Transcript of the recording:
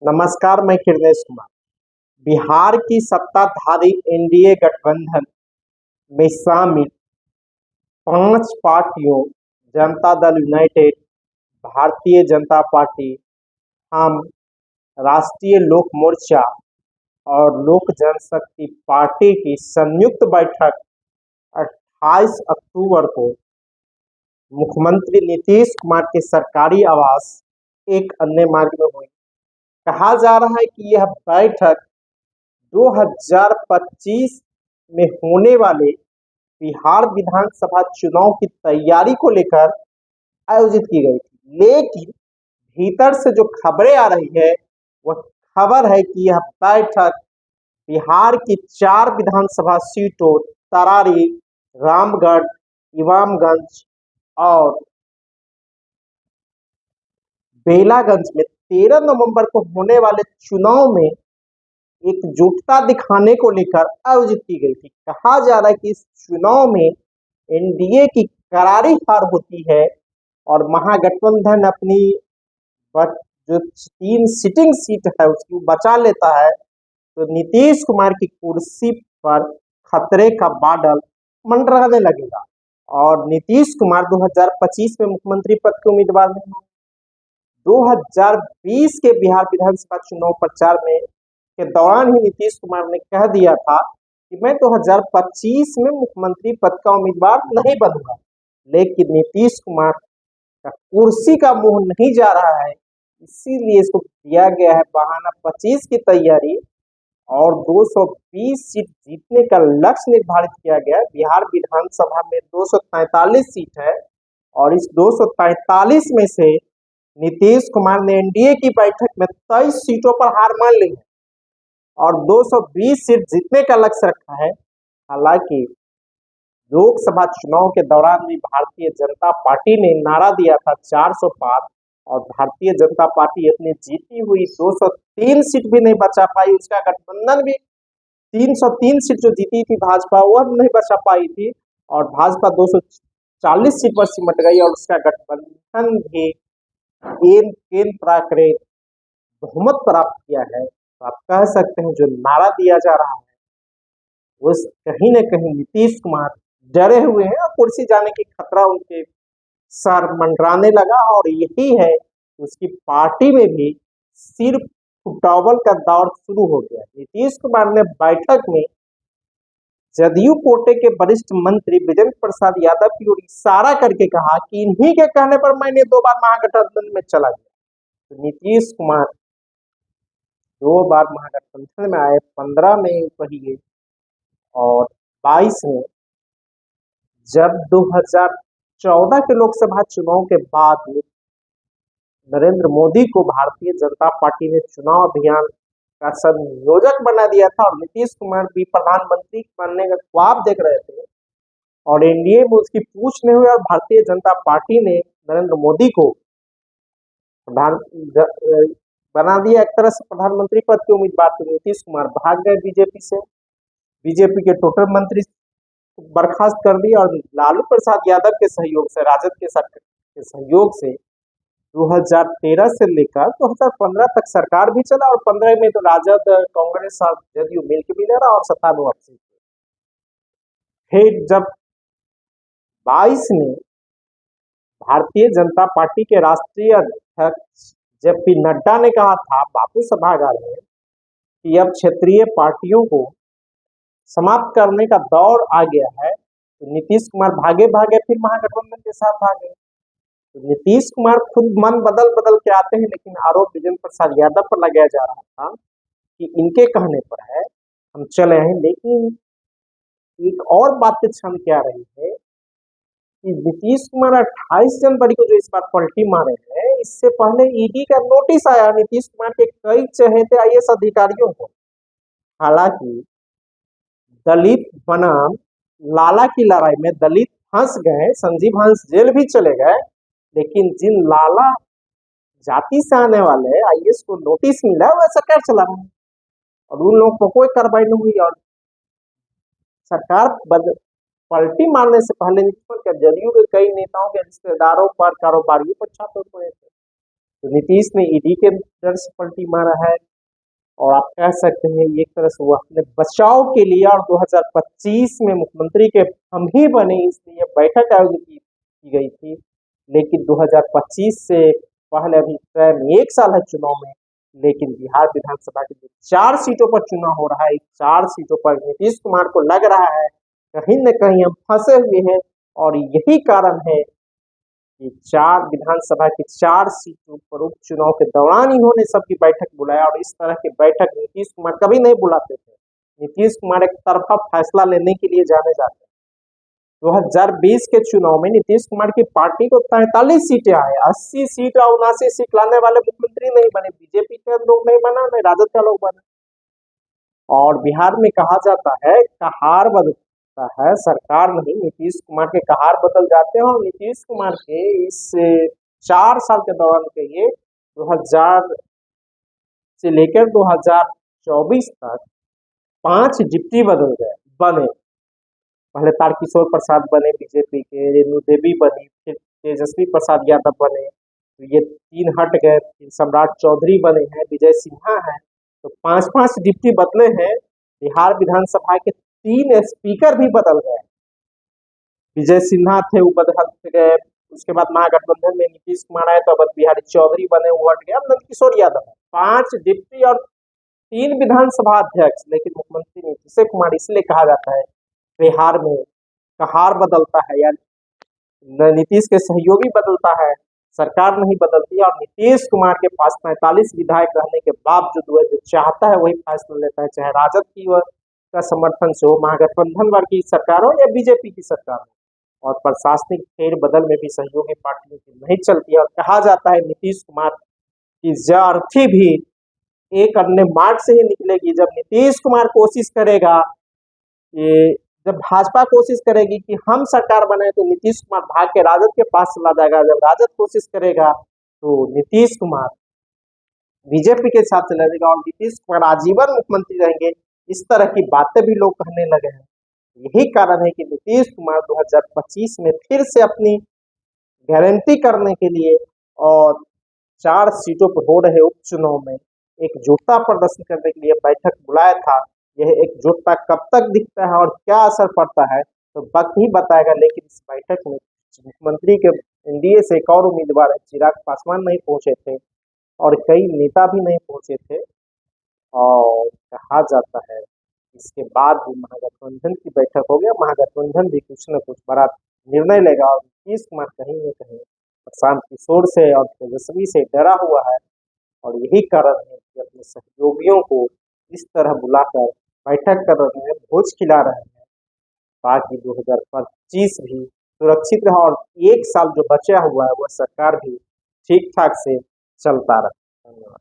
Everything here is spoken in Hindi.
नमस्कार, मैं किरनेश कुमार। बिहार की सत्ताधारी एनडीए गठबंधन में शामिल 5 पार्टियों जनता दल यूनाइटेड, भारतीय जनता पार्टी, हम, राष्ट्रीय लोक मोर्चा और लोक जनशक्ति पार्टी की संयुक्त बैठक 28 अक्टूबर को मुख्यमंत्री नीतीश कुमार के सरकारी आवास एक अन्य मार्ग में हुई। कहा जा रहा है कि यह बैठक 2025 में होने वाले बिहार विधानसभा चुनाव की तैयारी को लेकर आयोजित की गई थी, लेकिन भीतर से जो खबरें आ रही है वह खबर है कि यह बैठक बिहार की 4 विधानसभा सीटों तरारी, रामगढ़, इमामगंज और बेलागंज में 13 नवंबर को होने वाले चुनाव में एकजुटता दिखाने को लेकर आयोजित की गई थी। कहा जा रहा है कि इस चुनाव में एनडीए की करारी हार होती है और महागठबंधन अपनी जो 3 सिटिंग सीट है उसकी बचा लेता है, तो नीतीश कुमार की कुर्सी पर खतरे का बादल मंडराने लगेगा और नीतीश कुमार 2025 में मुख्यमंत्री पद के उम्मीदवार नहीं होंगे। 2020 के बिहार विधानसभा चुनाव प्रचार में के दौरान ही नीतीश कुमार ने कह दिया था कि मैं 2025 में मुख्यमंत्री पद का उम्मीदवार नहीं बनूंगा, लेकिन नीतीश कुमार का कुर्सी का मुंह नहीं जा रहा है, इसीलिए इसको दिया गया है बहाना 25 की तैयारी और 220 सीट जीतने का लक्ष्य निर्धारित किया गया। बिहार विधानसभा में 243 सीट है और इस 243 में से नीतीश कुमार ने एनडीए की बैठक में 23 सीटों पर हार मान ली है और 220 सीट जीतने का लक्ष्य रखा है। हालांकि लोकसभा चुनाव के दौरान भी भारतीय जनता पार्टी ने नारा दिया था 400 पार और भारतीय जनता पार्टी अपनी जीती हुई 203 सीट भी नहीं बचा पाई। उसका गठबंधन भी 303 सीट जो जीती थी भाजपा वह नहीं बचा पाई थी और भाजपा 240 सीट पर सिमट गई और उसका गठबंधन भी केंद्र प्राकृत बहुमत प्राप्त किया है। तो आप कह सकते हैं जो नारा दिया जा रहा है वो कहीं न कहीं नीतीश कुमार डरे हुए हैं और कुर्सी जाने की खतरा उनके सर मंडराने लगा और यही है उसकी पार्टी में भी सिर फुटबॉल का दौर शुरू हो गया। नीतीश कुमार ने बैठक में जदयू कोटे के वरिष्ठ मंत्री विजेंद्र प्रसाद यादव की ओर इशारा करके कहा कि इन्हीं के कहने पर मैंने 2 बार महागठबंधन में चला गया। तो नीतीश कुमार 2 बार महागठबंधन में आए, 15 में पहिए और 22 में। जब 2014 के लोकसभा चुनाव के बाद नरेंद्र मोदी को भारतीय जनता पार्टी ने चुनाव अभियान का संयोजक बना दिया था और नीतीश कुमार भी प्रधानमंत्री बनने का ख्वाब देख रहे थे और एनडीए में उसकी पूछ नहीं हुई और भारतीय जनता पार्टी ने नरेंद्र मोदी को प्रधान बना दिया एक तरह से प्रधानमंत्री पद के उम्मीदवार। तो नीतीश कुमार भाग गए बीजेपी से, बीजेपी के टोटल मंत्री बर्खास्त कर दिए और लालू प्रसाद यादव के सहयोग से, राजद के सहयोग से 2013 से लेकर 2015 तक सरकार भी चला और 15 में तो राजद, कांग्रेस और जदयू मिलकर भी ले रहा और 97 सीट। फिर जब 22 में भारतीय जनता पार्टी के राष्ट्रीय अध्यक्ष जेपी नड्डा ने कहा था बापू सभागार में कि अब क्षेत्रीय पार्टियों को समाप्त करने का दौर आ गया है, तो नीतीश कुमार भागे भागे फिर महागठबंधन के साथ आ गए। तो नीतीश कुमार खुद मन बदल बदल के आते हैं, लेकिन आरोप विजेंद्र प्रसाद यादव पर लगाया जा रहा था कि इनके कहने पर है हम चले हैं। लेकिन एक और बात छन क्या रही है कि नीतीश कुमार 28 जनवरी को जो इस बार पलटी मारे हैं, इससे पहले ईडी का नोटिस आया नीतीश कुमार के कई चहेते आईएएस अधिकारियों को। हालांकि दलित बनाम लाला की लड़ाई में दलित फंस गए, संजीव हंस जेल भी चले गए, लेकिन जिन लाला जाति से आने वाले आईएएस को नोटिस मिला वह सरकार चला रहा है और उन लोगों को कोई कार्रवाई नहीं हुई और सरकार पलटी मारने से पहले जदयू के कई नेताओं के रिश्तेदारों पर, कारोबारियों पर छापे पड़े थे। तो नीतीश ने ईडी के डर से पलटी मारा है, और आप कह सकते हैं एक तरह से वो अपने बचाव के लिए, और 2025 में मुख्यमंत्री के हम ही बने इसलिए बैठक आयोजित की गई थी। लेकिन 2025 से पहले अभी तय में 1 साल है चुनाव में, लेकिन बिहार विधानसभा के जो 4 सीटों पर चुनाव हो रहा है, 4 सीटों पर नीतीश कुमार को लग रहा है कहीं न कहीं हम फंसे हुए हैं। और यही कारण है कि 4 विधानसभा की 4 सीटों पर उपचुनाव के दौरान इन्होंने सबकी बैठक बुलाया, और इस तरह की बैठक नीतीश कुमार कभी नहीं बुलाते थे। नीतीश कुमार एक तरफा फैसला लेने के लिए जाने जाते हैं। 2020 के चुनाव में नीतीश कुमार की पार्टी को 43 सीटें आए, 80 सीट और 79 सीट लाने वाले मुख्यमंत्री नहीं बने, बीजेपी के लोग नहीं बना, नहीं राजद का लोग बना। और बिहार में कहा जाता है कहार बदलता है सरकार नहीं, नीतीश कुमार के कहार बदल जाते हैं। और नीतीश कुमार के इस 4 साल के दौरान कहिए 2000 से लेकर 2024 तक 5 डिप्टी बने। पहले तारकिशोर प्रसाद बने बीजेपी के, रेणु देवी बनी, फिर तेजस्वी प्रसाद यादव बने, तो ये 3 हट गए, फिर सम्राट चौधरी बने हैं, विजय सिन्हा है। तो 5-5 डिप्टी बदले हैं। बिहार विधानसभा के 3 स्पीकर भी बदल गए। विजय सिन्हा थे वो बदल गए, उसके बाद महागठबंधन में नीतीश कुमार आए तो अवध बिहारी चौधरी बने, वो हट गए, अब नंदकिशोर यादव है। 5 डिप्टी और 3 विधानसभा अध्यक्ष, लेकिन मुख्यमंत्री नीतीश कुमार इसलिए कहा जाता है बिहार में कहार बदलता है, या नीतीश के सहयोगी बदलता है, सरकार नहीं बदलती। और नीतीश कुमार के पास 45 विधायक रहने के बावजूद वह जो चाहता है वही फैसला लेता है, चाहे राजद की वह का समर्थन से हो, महागठबंधन वर्ग की सरकार हो, या बीजेपी की सरकार हो। और प्रशासनिक फेरबदल में भी सहयोगी पार्टियों की नहीं चलती है। और कहा जाता है नीतीश कुमार की अर्थी भी एक अन्य मार्ग से ही निकलेगी। जब नीतीश कुमार कोशिश करेगा कि जब भाजपा कोशिश करेगी कि हम सरकार बनाए तो नीतीश कुमार भाग के राजद के पास चला जाएगा, जब राजद कोशिश करेगा तो नीतीश कुमार बीजेपी के साथ चला जाएगा, और नीतीश कुमार आजीवन मुख्यमंत्री रहेंगे। इस तरह की बातें भी लोग कहने लगे हैं। यही कारण है कि नीतीश कुमार 2025 में फिर से अपनी गारंटी करने के लिए और 4 सीटों पर हो रहे उपचुनाव में एकजुटता प्रदर्शन करने के लिए बैठक बुलाया था। यह एकजुटता कब तक दिखता है और क्या असर पड़ता है तो वक्त ही बताएगा। लेकिन इस बैठक में मुख्यमंत्री के एनडीए से एक और उम्मीदवार है चिराग पासवान नहीं पहुंचे थे, और कई नेता भी नहीं पहुंचे थे। और कहा जाता है इसके बाद भी महागठबंधन की बैठक हो गया, महागठबंधन भी कुछ न कुछ बड़ा निर्णय लेगा, और नीतीश कुमार कहीं न कहीं प्रशांत किशोर से और तेजस्वी से डरा हुआ है। और यही कारण है कि अपने सहयोगियों को इस तरह बुलाकर बैठक कर रहे हैं, भोज खिला रहे हैं, ताकि 2025 भी सुरक्षित रहे, और 1 साल जो बचा हुआ है वह सरकार भी ठीक ठाक से चलता रहे। धन्यवाद।